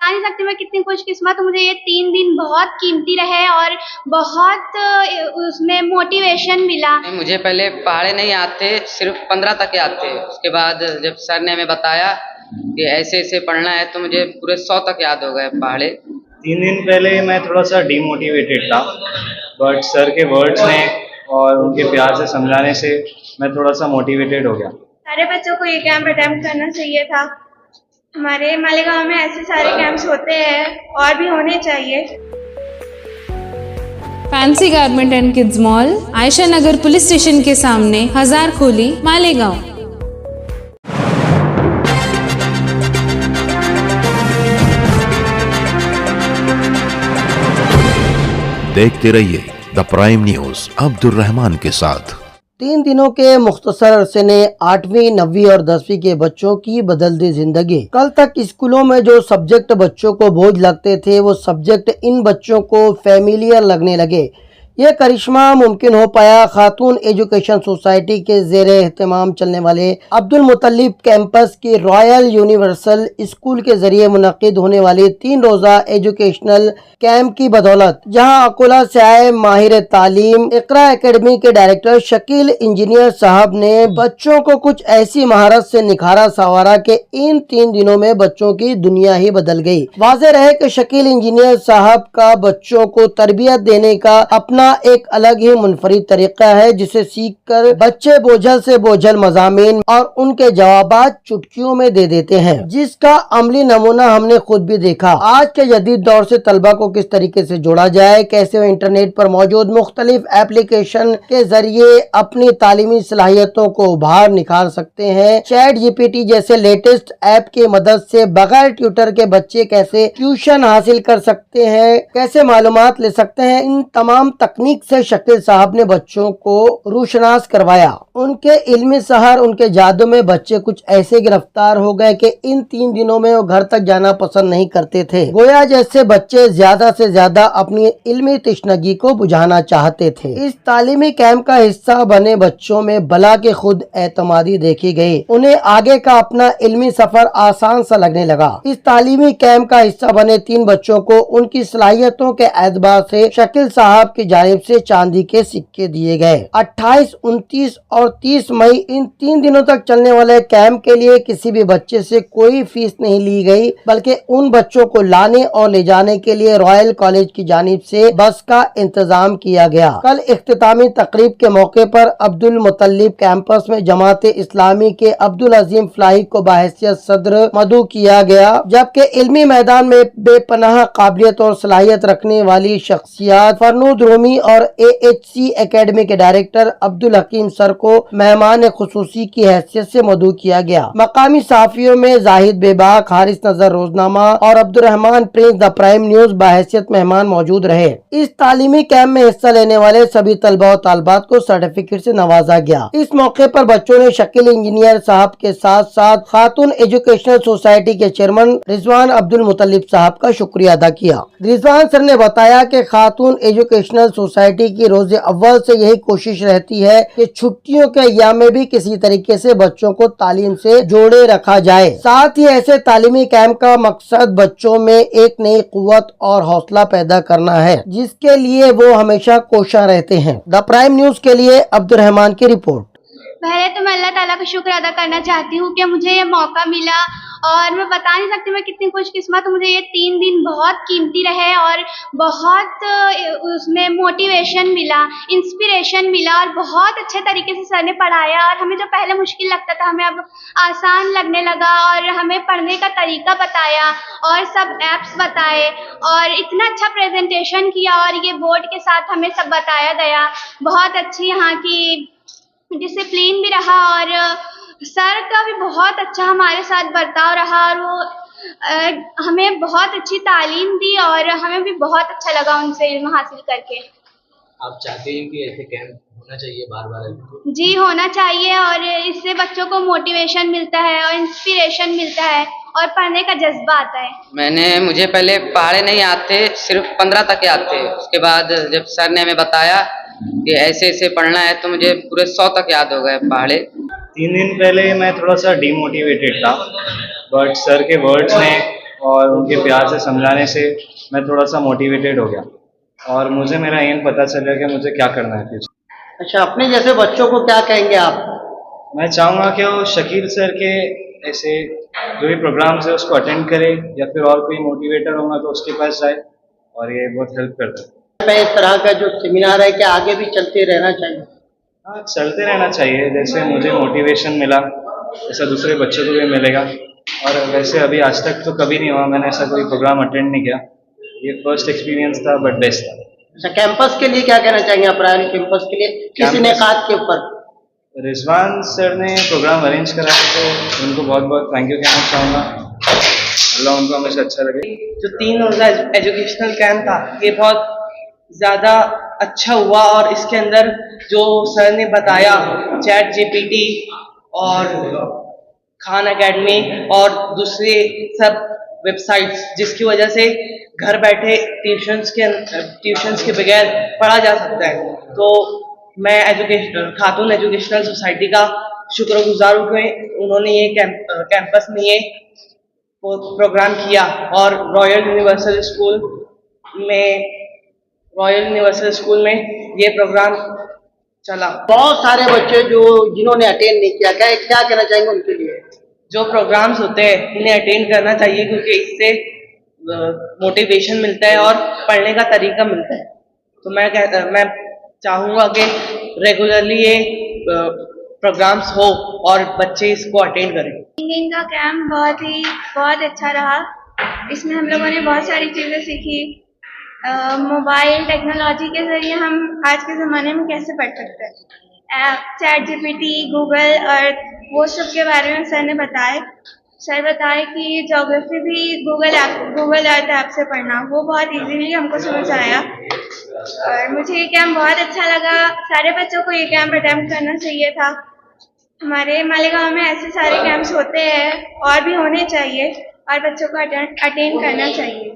बता नहीं सकती मैं कितनी खुशकिस्मत हूँ। मुझे ये 3 दिन बहुत कीमती रहे और बहुत उसमें मोटिवेशन मिला। मुझे पहले पहाड़े नहीं आते, सिर्फ 15 तक याद थे। उसके बाद जब सर ने हमें बताया कि ऐसे ऐसे पढ़ना है तो मुझे पूरे 100 तक याद हो गए पहाड़े। 3 दिन पहले मैं थोड़ा सा डीमोटिवेटेड था, बट सर के वर्ड्स ने और उनके प्यार से समझाने से मैं थोड़ा सा मोटिवेटेड हो गया। सारे बच्चों को ये कैंप अटेम्प्ट करना चाहिए था। हमारे मालेगांव में ऐसे सारे कैंप्स होते हैं और भी होने चाहिए। Fancy garment and kids mall, Ayesha Nagar police station के सामने, हजार खोली, मालेगांव। देखते रहिए the Prime news Abdul Rahman के साथ। 3 दिनों के मुख्तसर अरसे ने 8वीं, 9वीं और 10वीं के बच्चों की बदल दी जिंदगी। कल तक स्कूलों में जो सब्जेक्ट बच्चों को बोझ लगते थे वो सब्जेक्ट इन बच्चों को फैमिलियर लगने लगे। ये करिश्मा मुमकिन हो पाया खातून एजुकेशन सोसाइटी के ज़ेरे एहतमाम चलने वाले अब्दुल मुतल्लिब कैंपस की रॉयल यूनिवर्सल स्कूल के जरिए मुनक्किद होने वाली 3 रोज़ा एजुकेशनल कैंप की बदौलत, जहां अकोला से आए माहिर तालीम इकरा एकेडमी के डायरेक्टर शकील इंजीनियर साहब ने बच्चों को कुछ ऐसी महारत से निखारा संवारा कि इन 3 दिनों में बच्चों की दुनिया ही बदल गई। वाज़ेह रहे कि शकील इंजीनियर साहब का बच्चों को तरबियत देने का अपना एक अलग ही मुनफरिद तरीका है, जिसे सीख कर बच्चे बोझल से बोझल मज़ामीन और उनके जवाबात चुटकियों में दे देते हैं, जिसका अमली नमूना हमने खुद भी देखा। आज के जदीद दौर से तलबा को किस तरीके से जोड़ा जाए, कैसे वो इंटरनेट पर मौजूद मुख्तलिफ एप्लीकेशन के जरिए अपनी तालीमी सलाहियतों को उभार निखार सकते हैं। चैट जीपीटी जैसे लेटेस्ट ऐप की मदद से बगैर ट्यूटर के बच्चे कैसे ट्यूशन हासिल कर सकते हैं, कैसे मालूमात ले सकते हैं, इन तमाम तकनीक से शकील साहब ने बच्चों को रूशनास करवाया। उनके इल्मी सहर, उनके जादू में बच्चे कुछ ऐसे गिरफ्तार हो गए कि इन 3 दिनों में वो घर तक जाना पसंद नहीं करते थे। गोया जैसे बच्चे ज्यादा से ज्यादा अपनी इल्मी तशनगी को बुझाना चाहते थे। इस तालीमी कैंप का हिस्सा बने बच्चों में बला के खुद एतमादी देखी गई। उन्हें आगे का अपना इल्मी सफर आसान सा लगने लगा। इस तालीमी कैंप का हिस्सा बने 3 बच्चों को उनकी सलाहियतों के एतबार से शकील साहब की जानिब से चांदी के सिक्के दिए गए। 28, 29 और 30 मई इन 3 दिनों तक चलने वाले कैंप के लिए किसी भी बच्चे से कोई फीस नहीं ली गई, बल्कि उन बच्चों को लाने और ले जाने के लिए रॉयल कॉलेज की जानिब से बस का इंतजाम किया गया। कल इख्तितामी तकरीब के मौके पर अब्दुल मुतल्लिब कैंपस में जमात इस्लामी के अब्दुल अजीम फलाही को बाहैसियत सदर मदऊ किया गया, जबकि इल्मी मैदान में बेपनाह काबिलियत और सलाहियत रखने वाली शख्सियत फरनूद रूमी और AHC एकेडमी के डायरेक्टर अब्दुल हकीम सर को मेहमान खुसूसी की हैसियत से मदऊ किया गया। मकामी सहाफियों में जाहिद बेबाक, हारिस नजर रोजनामा और Abdul Rahman Prince the Prime News बाहैसियत मेहमान मौजूद रहे। इस तालीमी कैंप में हिस्सा लेने वाले सभी तलबा और तालबात को सर्टिफिकेट से नवाजा गया। इस मौके पर बच्चों ने शकील इंजीनियर साहब के साथ साथ खातून एजुकेशनल सोसाइटी के चेयरमैन रिजवान अब्दुल मुतल्लिब साहब का शुक्रिया अदा किया। रिजवान सर ने बताया कि खातून एजुकेशनल सोसाइटी की रोज अव्वल से यही कोशिश रहती है कि छुट्टियों के अय्याम में भी किसी तरीके से बच्चों को तालीम से जोड़े रखा जाए। साथ ही ऐसे तालीमी कैंप का मकसद बच्चों में एक नई कुव्वत और हौसला पैदा करना है, जिसके लिए वो हमेशा कोशा रहते हैं। द प्राइम न्यूज के लिए अब्दुल रहमान की रिपोर्ट। पहले तो मैं अल्लाह ताला का शुक्र अदा करना चाहती हूँ कि मुझे ये मौका मिला और मैं बता नहीं सकती मैं कितनी खुशकिस्मत हूँ। मुझे ये 3 दिन बहुत कीमती रहे और बहुत उसमें मोटिवेशन मिला, इंस्पिरेशन मिला और बहुत अच्छे तरीके से सर ने पढ़ाया और हमें जो पहले मुश्किल लगता था हमें अब आसान लगने लगा और हमें पढ़ने का तरीका बताया और सब ऐप्स बताए और इतना अच्छा प्रेजेंटेशन किया और ये बोर्ड के साथ हमें सब बताया गया। बहुत अच्छी यहाँ की डिसिप्लिन भी रहा और सर का भी बहुत अच्छा हमारे साथ बर्ताव रहा और वो हमें बहुत अच्छी तालीम दी और हमें भी बहुत अच्छा लगा उनसे इल्म हासिल करके। आप चाहते हैं कि ऐसे कैंप होना चाहिए बार बार? जी होना चाहिए और इससे बच्चों को मोटिवेशन मिलता है और इंस्पिरेशन मिलता है और पढ़ने का जज्बा आता है। मुझे पहले पहाड़े नहीं आते, सिर्फ 15 तक याद थे। उसके बाद जब सर ने हमें बताया कि ऐसे ऐसे पढ़ना है तो मुझे पूरे 100 तक याद हो गए पहाड़े। 3 दिन पहले मैं थोड़ा सा डीमोटिवेटेड था, बट सर के वर्ड्स ने और उनके प्यार से समझाने से मैं थोड़ा सा मोटिवेटेड हो गया और मुझे मेरा एम पता चला कि मुझे क्या करना है फ्यूचर। अच्छा, अपने जैसे बच्चों को क्या कहेंगे आप? मैं चाहूँगा कि वो शकील सर के ऐसे जो भी प्रोग्राम्स है उसको अटेंड करे या फिर और कोई मोटिवेटर होगा तो उसके पास जाए और ये बहुत हेल्प करता है। इस तरह का जो सेमिनार है क्या आगे भी चलते रहना चाहिए? हाँ, चलते रहना चाहिए। जैसे मुझे मोटिवेशन मिला ऐसा दूसरे बच्चों को भी मिलेगा। और वैसे अभी आज तक तो कभी नहीं हुआ, मैंने ऐसा कोई प्रोग्राम अटेंड नहीं किया, ये फर्स्ट एक्सपीरियंस था बट बेस्ट था। अच्छा, कैंपस के लिए क्या कहना चाहेंगे आप? रायल कैंपस के लिए किस इनेकात के ऊपर? रिजवान सर ने प्रोग्राम अरेंज कराया तो उनको बहुत बहुत थैंक यू कहना चाहूँगा। अल्लाह उनको हमेशा अच्छा लगे। जो 3 रोज़ा एजुकेशनल कैंप था ये बहुत ज़्यादा अच्छा हुआ और इसके अंदर जो सर ने बताया चैट जीपीटी और खान एकेडमी और दूसरे सब वेबसाइट्स, जिसकी वजह से घर बैठे ट्यूशन्स के बगैर पढ़ा जा सकता है। तो मैं खातून एजुकेशनल सोसाइटी का शुक्रगुजार हूँ कि उन्होंने ये कैंपस में ये प्रोग्राम किया और रॉयल यूनिवर्सल स्कूल में ये प्रोग्राम चला। बहुत सारे बच्चे जिन्होंने अटेंड नहीं किया, क्या कहना चाहेंगे उनके लिए? जो प्रोग्राम्स होते हैं इन्हें अटेंड करना चाहिए क्योंकि इससे मोटिवेशन मिलता है और पढ़ने का तरीका मिलता है। तो मैं चाहूँगा कि रेगुलरली ये प्रोग्राम्स हो और बच्चे इसको अटेंड करें। सिंगिंग का कैंप बहुत अच्छा रहा। इसमें हम लोगों ने बहुत सारी चीज़ें सीखी। मोबाइल टेक्नोलॉजी के ज़रिए हम आज के ज़माने में कैसे पढ़ सकते हैं। चैट जीपीटी, गूगल और वो सब के बारे में सर ने बताया। सर बताए कि ज्योग्राफी भी गूगल अर्थ ऐप से पढ़ना, वो बहुत इजीली हमको समझ आया। और मुझे ये कैंप बहुत अच्छा लगा। सारे बच्चों को ये कैंप अटेम्प्ट करना चाहिए था। हमारे मालेगांव में ऐसे सारे कैंप्स होते हैं और भी होने चाहिए और बच्चों को अटेंड करना चाहिए।